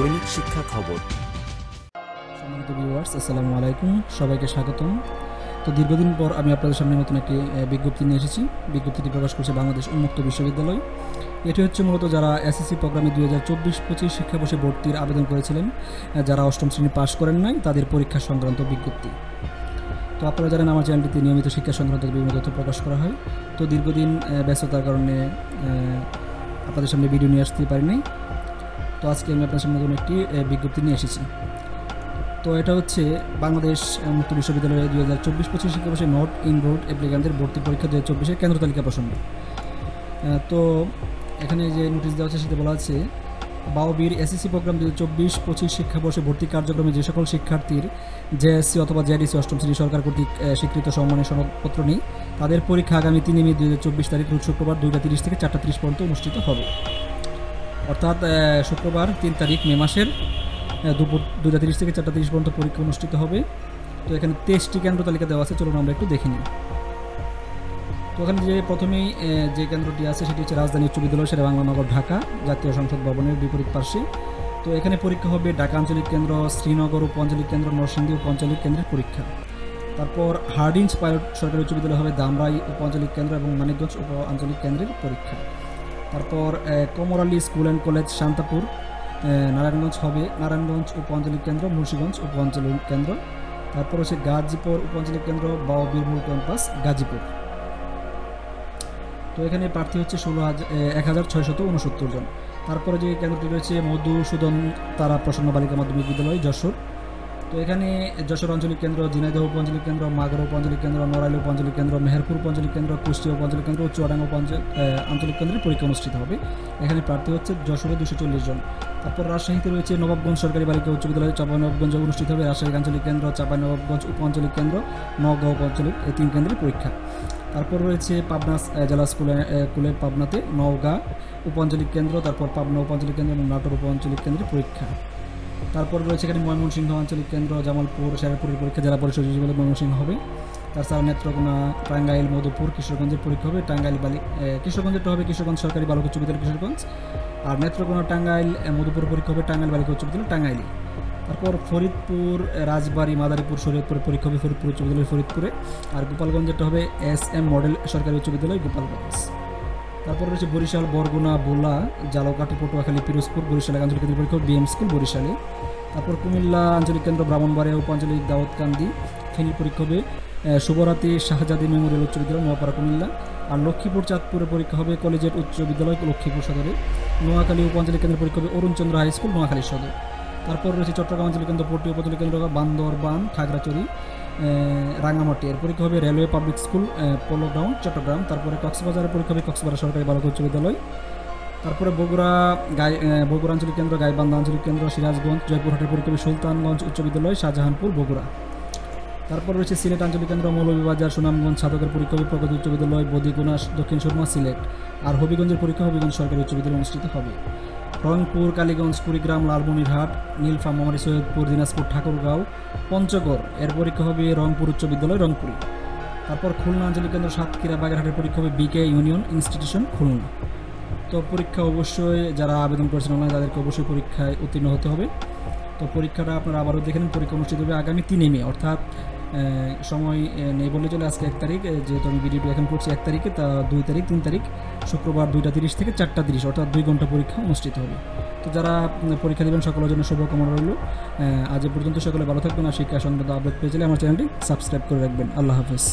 দৈনিক শিক্ষা খবর। সম্মানিত ভিউয়ার্স, আসসালামু আলাইকুম, সবাইকে স্বাগতম। তো দীর্ঘদিন পর আমি আপনাদের সামনে নতুন একটি বিজ্ঞপ্তি নিয়ে এসেছি। বিজ্ঞপ্তিটি প্রকাশ করছে বাংলাদেশ উন্মুক্ত বিশ্ববিদ্যালয়। এটি হচ্ছে মূলত যারা এসএসসি প্রোগ্রামে 2024-25 শিক্ষাবর্ষে ভর্তির আবেদন করেছিলেন, যারা অষ্টম শ্রেণী পাশ করেন নাই, তাদের পরীক্ষা সংক্রান্ত বিজ্ঞপ্তি। তো আপনারা জানেন আমার চ্যানেলটিতে নিয়মিত শিক্ষা সংক্রান্ত বিভিন্ন তথ্য প্রকাশ করা হয়। তো দীর্ঘদিন ব্যস্ততার কারণে আপনাদের সামনে ভিডিও নিয়ে আসতে পারিনি। তো আজকে আমি আপনার সামনে নতুন একটি বিজ্ঞপ্তি নিয়ে এসেছি। তো এটা হচ্ছে বাংলাদেশ উন্মুক্ত বিশ্ববিদ্যালয়ের 2024-25 শিক্ষাবর্ষে নট ইনরোড অ্যাপ্লিক্যান্টদের ভর্তি পরীক্ষা 2024-এর কেন্দ্র তালিকা প্রসঙ্গে। তো এখানে যে নোটিশ দেওয়া আছে সেটা বলা আছে, বাওবির এসএসসি প্রোগ্রাম 2024-25 শিক্ষাবর্ষে ভর্তি কার্যক্রমে যে সকল শিক্ষার্থীর জেএসসি অথবা জেডিসি অষ্টম শ্রেণী সরকার কর্তৃক স্বীকৃত সম্মানের সনদপত্র নেই, তাদের পরীক্ষা আগামী 3 মে 2024 তারিখ রোজ শুক্রবার 2:30 থেকে 4:30 পর্যন্ত অনুষ্ঠিত হবে। অর্থাৎ শুক্রবার 3 তারিখ মে মাসের দুপুর 2:30 থেকে 4:30 পর্যন্ত পরীক্ষা অনুষ্ঠিত হবে। তো এখানে 23টি কেন্দ্র তালিকা দেওয়া আছে, চলুন আমরা একটু দেখে নিই। তো এখানে যে প্রথমেই যে কেন্দ্রটি আছে সেটি হচ্ছে রাজধানী উচ্চ বিদ্যালয়, সেটা বাংলানগর, ঢাকা, জাতীয় সংসদ ভবনের বিপরীত পার্শ্বে। তো এখানে পরীক্ষা হবে ঢাকা আঞ্চলিক কেন্দ্র, শ্রীনগর উপ আঞ্চলিক কেন্দ্র, নরসিংদী উপ আঞ্চলিক কেন্দ্রের পরীক্ষা। তারপর হার্ডিঞ্জ পাইলট সরকারি উচ্চ বিদ্যালয় হবে ধামরাই উপ আঞ্চলিক কেন্দ্র এবং মানিকগঞ্জ উপ আঞ্চলিক কেন্দ্রের পরীক্ষা। তারপর Komorali school and college শান্তাপুর Narayanganj হবে নারায়ণগঞ্জ উপ আঞ্চলিক কেন্দ্র, মুন্সিগঞ্জ উপ আঞ্চলিক কেন্দ্র। তারপর হচ্ছে গাজীপুর উপ আঞ্চলিক কেন্দ্র, বাওবির মূল ক্যাম্পাস গাজীপুর। তো এখানে প্রার্থী হচ্ছে 16,669 জন। তারপরে যে কেন্দ্রটি রয়েছে মধুসূদন তারা প্রসন্ন বালিকা মাধ্যমিক বিদ্যালয়, যশোর। তো এখানে যশোর আঞ্চলিক কেন্দ্র, ঝিনাইদহ উপ আঞ্চলিক কেন্দ্র, মাগুরা উপ আঞ্চলিক কেন্দ্র, নড়াইল উপ আঞ্চলিক কেন্দ্র, মেহেরপুর উপ আঞ্চলিক কেন্দ্র, কুষ্টিয়া উপ আঞ্চলিক কেন্দ্র ও চুয়াডাঙ্গা উপ আঞ্চলিক কেন্দ্রের পরীক্ষা অনুষ্ঠিত হবে। এখানে প্রার্থী হচ্ছে যশোরে 240 জন। তারপর রাজশাহীতে রয়েছে নবাবগঞ্জ সরকারি বালিকা উচ্চ বিদ্যালয়, চাঁপাইনবাবগঞ্জে অনুষ্ঠিত হবে রাজশাহী আঞ্চলিক কেন্দ্র, চাঁপাইনবাবগঞ্জ উপ আঞ্চলিক কেন্দ্র, নওগাঁ উপ আঞ্চলিক, এই 3 কেন্দ্রের পরীক্ষা। তারপর রয়েছে পাবনা জেলা স্কুলের পাবনাতে নওগাঁ উপ আঞ্চলিক কেন্দ্র, তারপর পাবনা উপ আঞ্চলিক কেন্দ্র এবং নাটোর উপ আঞ্চলিক কেন্দ্রের পরীক্ষা। তারপর রয়েছে এখানে ময়মনসিংহ আঞ্চলিক কেন্দ্র, জামালপুর, শেরপুরের পরীক্ষা জেলা পরিষদ হিসেবে ময়মনসিংহ হবে। তাছাড়া নেত্রকোনা, টাঙ্গাইল, মধুপুর, কিশোরগঞ্জের পরীক্ষা হবে। কিশোরগঞ্জেরটা হবে কিশোরগঞ্জ সরকারি বালক উচ্চ বিদ্যালয় কিশোরগঞ্জ, আর নেত্রকোনা, টাঙ্গাইল, মধুপুর পরীক্ষা হবে টাঙ্গাইল বালিকা উচ্চ বিদ্যালয় টাঙ্গাইলে। তারপর ফরিদপুর, রাজবাড়ী, মাদারীপুর, শরীয়তপুরের পরীক্ষা হবে ফরিদপুর উচ্চ বিদ্যালয় ফরিদপুরে, আর গোপালগঞ্জেরটা হবে SM মডেল সরকারি উচ্চ বিদ্যালয় গোপালগঞ্জ। তারপর রয়েছে বরিশাল, বরগুনা, ভোলা, জালকাঠি, পটুয়াখালী, পিরোজপুর, বরিশাল আঞ্চলিক কেন্দ্রের পরীক্ষা BM স্কুল বরিশালে। তারপর কুমিল্লা আঞ্চলিক কেন্দ্র, ব্রাহ্মণবাড়িয়া উপ আঞ্চলিক দাউদকান্দি, ফেনীর পরীক্ষা হবে শুভরাতি শাহজাদি মেমোরিয়াল উচ্চ বিদ্যালয় নোয়াপাড়া কুমিল্লা। আর লক্ষ্মীপুর চাঁদপুরের পরীক্ষা হবে কলেজিয়েট উচ্চ বিদ্যালয় লক্ষ্মীপুর সদরে। নোয়াখালী উপ আঞ্চলিক কেন্দ্রের পরীক্ষা হবে অরুণচন্দ্র হাই স্কুল নোয়াখালী সদর। তারপর রয়েছে চট্টগ্রাম আঞ্চলিক কেন্দ্র, পট্টি উপ আঞ্চলিক কেন্দ্র, বান্দরবান, খাগড়াছড়ি, রাঙামাটি, এর পরীক্ষা হবে railway public school polo ground Chittagong. তারপরে কক্সবাজারের পরীক্ষা হবে কক্সবাজার সরকারি বালক উচ্চ বিদ্যালয়। তারপরে বগুড়া আঞ্চলিক কেন্দ্র, গাইবান্ধা আঞ্চলিক কেন্দ্র, সিরাজগঞ্জ, জয়পুরহাটের পরীক্ষা হবে সুলতানগঞ্জ উচ্চ বিদ্যালয় শাহজাহানপুর বগুড়া। তারপর রয়েছে সিলেট আঞ্চলিক কেন্দ্র, মৌলভীবাজার, সুনামগঞ্জ সাধকের পরীক্ষা হবে প্রগতি উচ্চ বিদ্যালয় বদিগুনা দক্ষিণ সুরমা সিলেট। আর হবিগঞ্জের পরীক্ষা হবিগঞ্জ সরকারি উচ্চ বিদ্যালয় অনুষ্ঠিত হবে। রংপুর, কালীগঞ্জ, কুড়িগ্রাম, লালমনিরহাট, নীলফামারী, সৈয়দপুর, দিনাজপুর, ঠাকুরগাঁও, পঞ্চগড়, এর পরীক্ষা হবে রংপুর উচ্চ বিদ্যালয় রংপুরে। তারপর খুলনা আঞ্চলিক কেন্দ্র, সাতক্ষীরা, বাগেরহাটের পরীক্ষা হবে BK ইউনিয়ন ইনস্টিটিউশন খুলনা। তো পরীক্ষা অবশ্যই যারা আবেদন করেছেন অনলাইনে তাদেরকে অবশ্যই পরীক্ষায় উত্তীর্ণ হতে হবে। তো পরীক্ষাটা আপনারা আবারও দেখে নিন। পরীক্ষা অনুষ্ঠিত হবে আগামী 3 মে, অর্থাৎ সময় নেই বললে চলে। আজকে 1 তারিখ, যেহেতু আমি ভিডিওটি এখন করছি 1 তারিখে, তা 2 তারিখ 3 তারিখ শুক্রবার 2:30 থেকে 4:30, অর্থাৎ 2 ঘন্টা পরীক্ষা অনুষ্ঠিত হবে। তো যারা পরীক্ষা দেবেন সকলের জন্য শুভকামনা রইল। আজ পর্যন্ত সকলে ভালো থাকবেন। আর শিক্ষা সংক্রান্ত আপডেট পেয়ে গেলে আমার চ্যানেলটি সাবস্ক্রাইব করে রাখবেন। আল্লাহ হাফেজ।